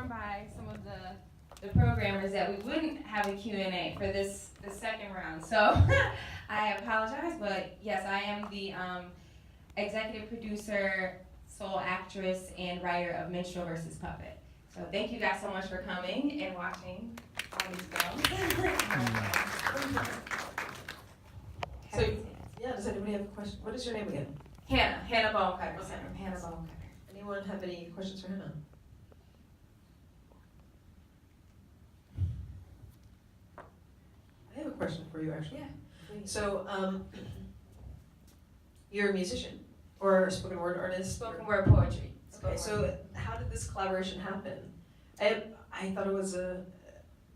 informed by some of the programmers that we wouldn't have a Q&A for this the second round. So I apologize, but yes, I am the executive producer, sole actress, and writer of Minstrel versus Puppet. So thank you guys so much for coming and watching all these films. So, yeah, does anybody have a question? What is your name again? Hannah Bonecutter. Hannah Bonecutter. Anyone have any questions for Hannah? I have a question for you, actually. Yeah, please. So, you're a musician or a spoken word artist? Spoken word poetry. Okay, so how did this collaboration happen? I thought it was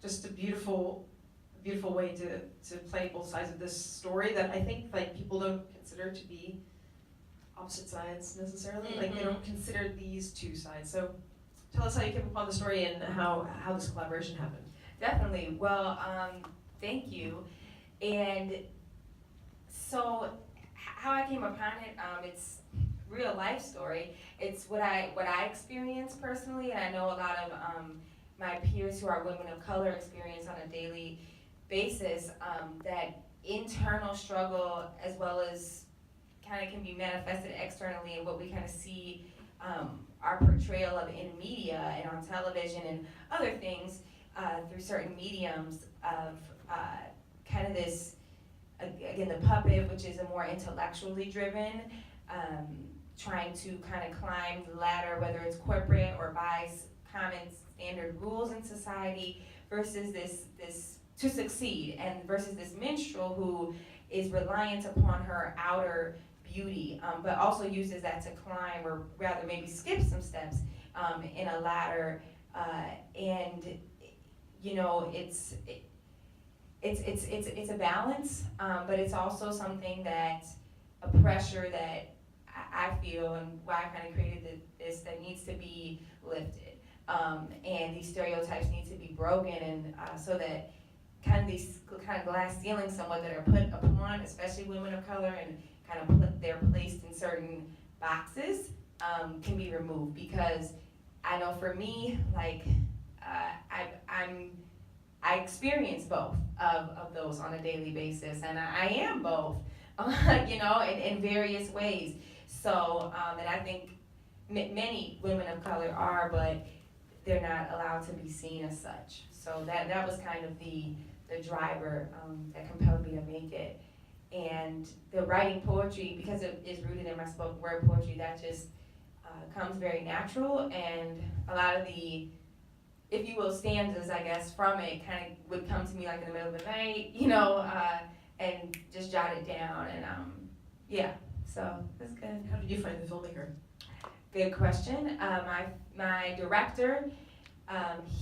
just a beautiful way to play both sides of this story that I think like people don't consider to be opposite sides necessarily. Mm-hmm. Like they don't consider these two sides. So tell us how you came upon the story and how this collaboration happened. Definitely. Well, thank you. And so how I came upon it, it's real life story. It's what I experienced personally, and I know a lot of my peers who are women of color experience on a daily basis, that internal struggle as well as kind of can be manifested externally in what we kind of see our portrayal of in media and on television and other things through certain mediums of kind of this, again, the puppet, which is a more intellectually driven, trying to kind of climb the ladder, whether it's corporate or by common standard rules in society, versus this to succeed, and versus this minstrel who is reliant upon her outer beauty, but also uses that to climb, or rather maybe skip some steps in a ladder, and you know it's a balance, but it's also something that a pressure that I feel, and why I kind of created this, that needs to be lifted, and these stereotypes need to be broken, and so that kind of these kind of glass ceilings somewhat that are put upon, especially women of color, and kind of they're placed in certain boxes, can be removed. Because I know for me, like I experience both of those on a daily basis, and I am both, you know, in various ways. So, and I think many women of color are, but they're not allowed to be seen as such. So that was kind of the driver that compelled me to make it. And the writing poetry, because it is rooted in my spoken word poetry, that just comes very natural, and a lot of the, if you will, stanzas, I guess, from it kind of would come to me like in the middle of the night, you know, and just jot it down, and yeah, so that's good. How did you find the filmmaker? Good question. My director,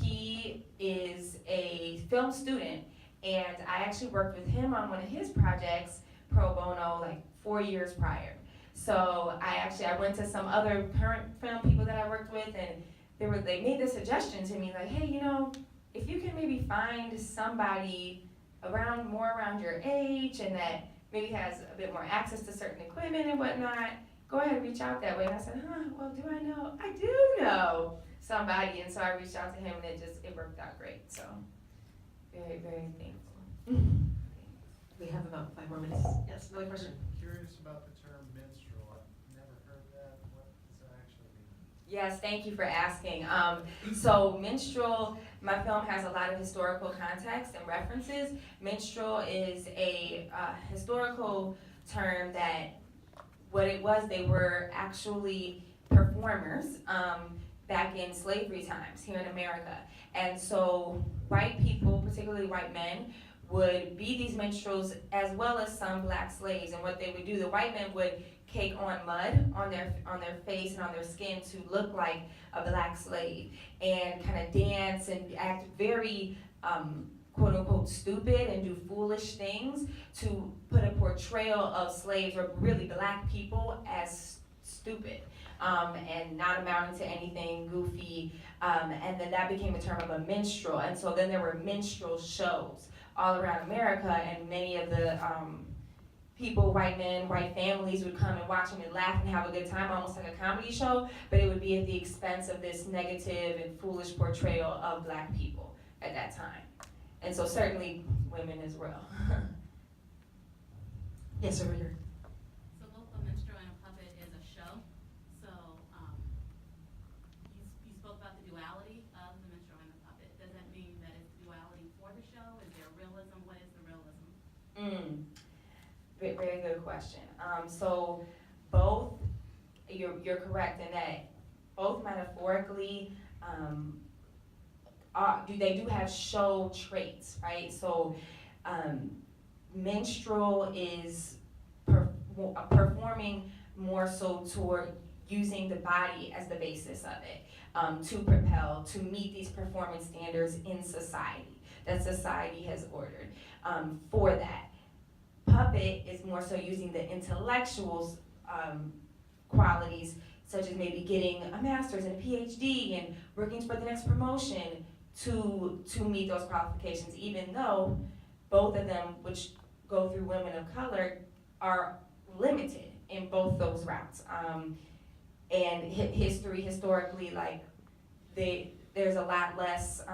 he is a film student, and I actually worked with him on one of his projects pro bono like 4 years prior. So I went to some other current film people that I worked with, and they made the suggestion to me like, hey, you know, if you can maybe find somebody more around your age and that maybe has a bit more access to certain equipment and whatnot, go ahead and reach out that way. And I said, well, do I know? I do know somebody. And so I reached out to him, and it worked out great. So very, very thankful. We have about 5 more minutes. Yes, another question. Curious about the term minstrel. I've never heard that. What does that actually mean? Yes, thank you for asking. So minstrel, my film has a lot of historical context and references. Minstrel is a historical term that what it was, they were actually performers back in slavery times here in America. And so white people, particularly white men, would be these minstrels, as well as some black slaves. And what they would do, the white men would cake on mud on their face and on their skin to look like a black slave, and kind of dance and act very quote unquote stupid and do foolish things to put a portrayal of slaves, or really black people, as stupid and not amounting to anything, goofy, and then that became a term of a minstrel. And so then there were minstrel shows all around America, and many of the people, white men, white families would come and watch them and laugh and have a good time, almost like a comedy show, but it would be at the expense of this negative and foolish portrayal of black people at that time. And so certainly women as well. Yes, over here. So both a minstrel and a puppet is a show. So you spoke about the duality of the minstrel and the puppet. Does that mean that it's duality for the show? Is there realism? What is the realism? Very good question. So both, you're correct in that both metaphorically they do have show traits, right? So minstrel is performing more so toward using the body as the basis of it, to propel, to meet these performance standards in society, that society has ordered for that. Puppet is more so using the intellectual qualities, such as maybe getting a master's and a PhD and working for the next promotion to meet those qualifications, even though both of them, which go through women of color, are limited in both those routes. And historically, like there's a lot less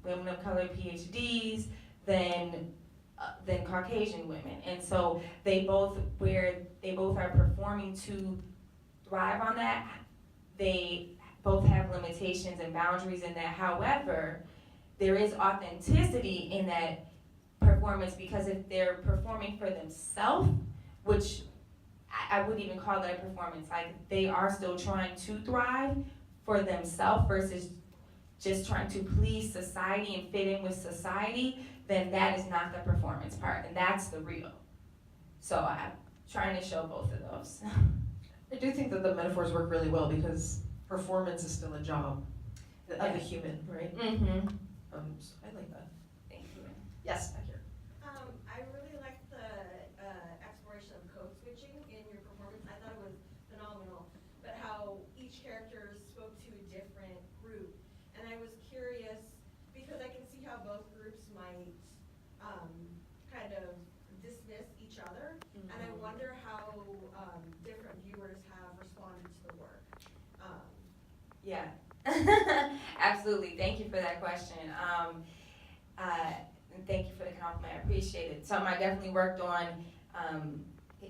women of color PhDs than Caucasian women, and so they both are performing to thrive on that. They both have limitations and boundaries in that. However, there is authenticity in that performance, because if they're performing for themselves, which I wouldn't even call that a performance, like they are still trying to thrive for themselves versus just trying to please society and fit in with society, then that is not the performance part, and that's the real. So I'm trying to show both of those. I do think that the metaphors work really well because performance is still a job of a human, right? Mm-hmm. So I like that. Thank you. Yes, back here. I really liked the exploration of code switching in your performance. I thought it was phenomenal, but how each character spoke to a different group. And I was curious, because I can see how both groups might kind of dismiss each other, and I wonder how different viewers have responded to the work. Yeah, absolutely. Thank you for that question. And thank you for the compliment. I appreciate it. Something I definitely worked on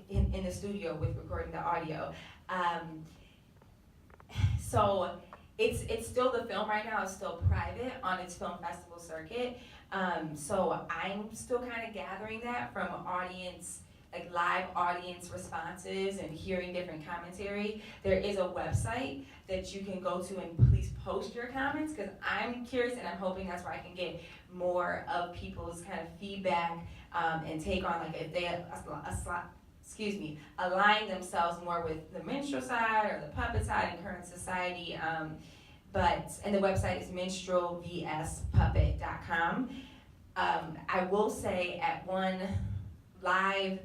in the studio with recording the audio. So it's still the film right now. It's still private on its film festival circuit. So I'm still kind of gathering that from audience, like live audience responses and hearing different commentary. There is a website that you can go to and please post your comments, because I'm curious and I'm hoping that's where I can get more of people's kind of feedback and take on, like, if they align themselves more with the minstrel side or the puppet side in current society. And the website is minstrelvspuppet.com. I will say at one live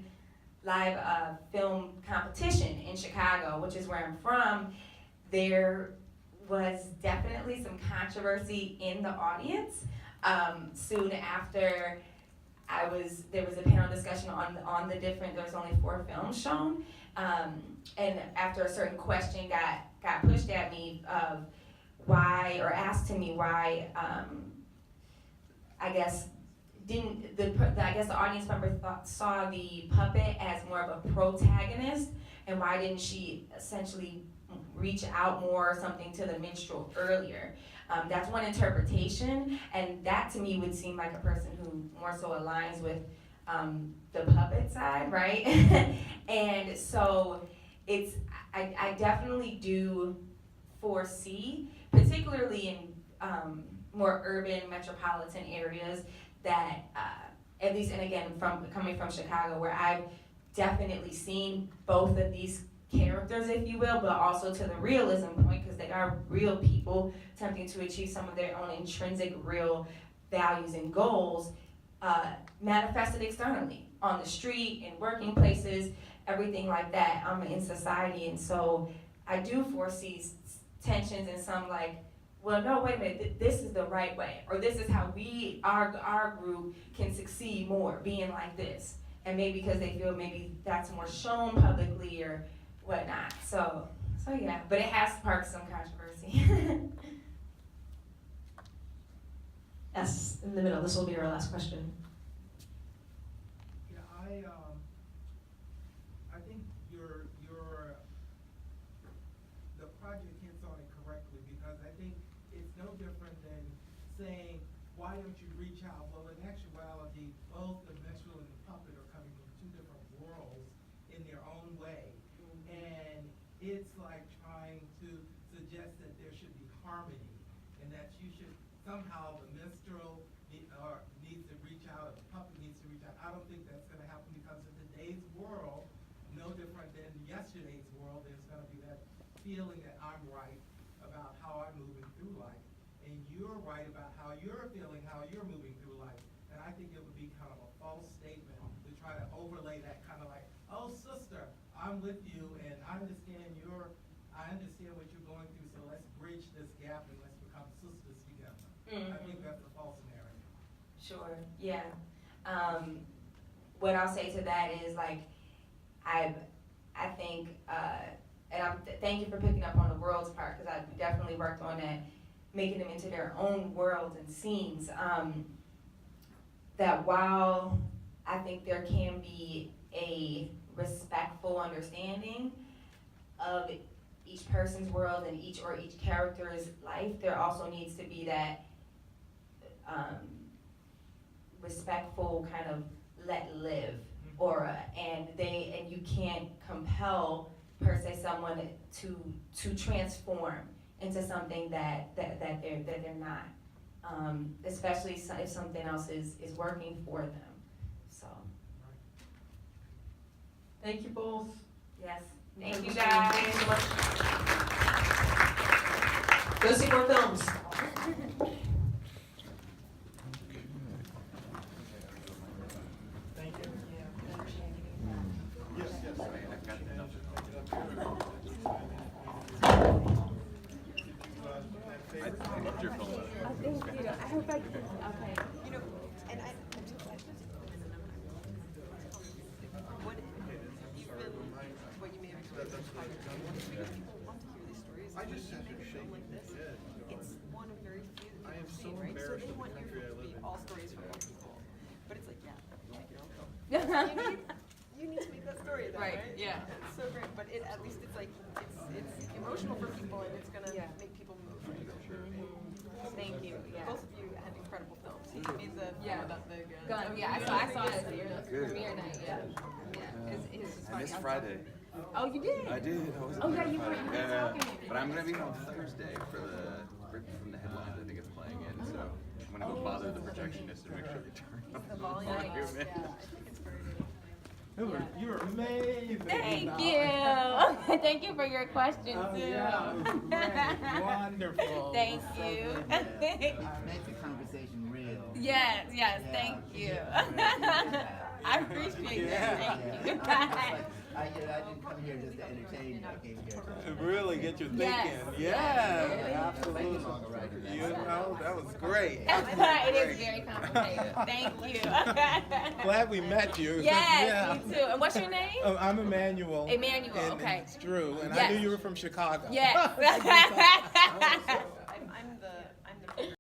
film competition in Chicago, which is where I'm from, there was definitely some controversy in the audience. Soon after there was a panel discussion on the different, there was only 4 films shown, and after a certain question got pushed at me of why, or asked to me why, I guess the audience member saw the puppet as more of a protagonist, and why didn't she essentially reach out more or something to the minstrel earlier. That's one interpretation, and that to me would seem like a person who more so aligns with the puppet side, right? And so I definitely do foresee, particularly in more urban metropolitan areas, that at least, and again, coming from Chicago, where I've definitely seen both of these characters, if you will, but also to the realism point, because they are real people attempting to achieve some of their own intrinsic real values and goals, manifested externally on the street, in working places, everything like that in society. And so I do foresee tensions and some like, well, no, wait a minute, this is the right way, or this is how our group can succeed more, being like this. and maybe because they feel maybe that's more shown publicly or whatnot. So yeah, but it has sparked some controversy. Yes, in the middle, this will be our last question. Yeah, I think the project hits on it correctly, because I think it's no different than saying, why don't you reach out? Well, in actuality, both the minstrel and the puppet are coming from two different worlds in their own way. And it's like trying to suggest that there should be harmony, and that you should somehow, the minstrel needs to reach out, or the puppet needs to reach out. I don't think that's gonna happen, because in today's world, no different than yesterday's world, there's gonna be that feeling that I'm right about how I'm moving through life, and you're right about how you're feeling, how you're moving through life. And I think it would be kind of a false statement to try to overlay that kind of like, oh, sister, I'm with you, and I understand what you're going through, so let's bridge this gap and let's become sisters together. I think that's a false narrative. Sure, yeah. What I'll say to that is, like, I think, and thank you for picking up on the worlds part, because I definitely worked on that, making them into their own worlds and scenes. That while I think there can be a respectful understanding of each person's world and each character's life, there also needs to be that respectful kind of let live aura, and you can't compel per se someone to transform into something that they're not, especially if something else is working for them. So Thank you both. yes, thank you guys. Thank you so much. Go see more films. Thank you. I loved your film. Thank you. I hope I can. Okay. You know, and I have two questions. What you've been, what you may have experienced by your own people want to hear these stories. I When just you sent make her a film shaking like this, head. it's one of very few that I am you've so seen, right? So embarrassed they with want the your country film I to be live in. all stories from one people. But it's like, yeah, you make your own film. You need to make that story then, right? Yeah. It's so great, but at least it's like, it's emotional for people, and it's gonna make people move. Thank you. Yeah. Both of you had incredible films. He made the film about the Gun. Yeah. I saw it at premiere night. Yeah. Yeah. It's just I funny. missed Friday. Oh, you did. I did. I was Oh yeah, you were yeah. talking to me. But I'm gonna be on Thursday for from the headlines. I think it's playing in, so I'm gonna go bother the projectionist to make sure they turn up the volume. I think it's very good. You're amazing. Thank you. Thank you for your question Oh, too. yeah, it was great. Wonderful. Thank So you. good. Make the conversation real. Yes. Yeah, Thank you. yeah. I appreciate Yeah. that. Thank you. I didn't come here just to entertain you. I came here to Really get you thinking. Yes. Yeah, Thank absolutely. you, Margaret. You know, that was great. It is very complicated. Thank you. Glad we met you. Yes, Yeah. you too. And what's your name? I'm Emmanuel. Emmanuel, And okay. It's true, and I Yes. knew you were from Chicago. Yes. I'm the